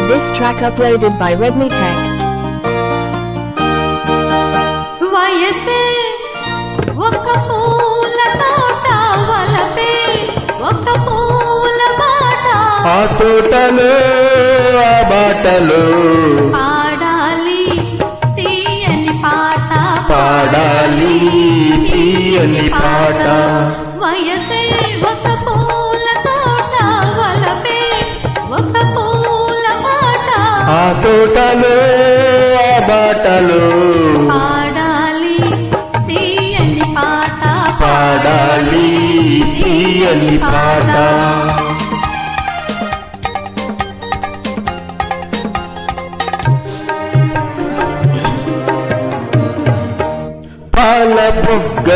This track uploaded by Redmi Tech. వయసే ఒక పూల తోట వలపే ఒక పూల బాట ఆ తోటలో ఆ బాటలో పాడాలి తీయని పాట పాడాలి తీయని పాట వయసే ఒక పూల తోట వలపే ఒక పూల బాట ఆ తోటలో ఆ బాటలో పాడాలి తీయని పాట పాడాలి తీయని పాట పాల బుగ్గ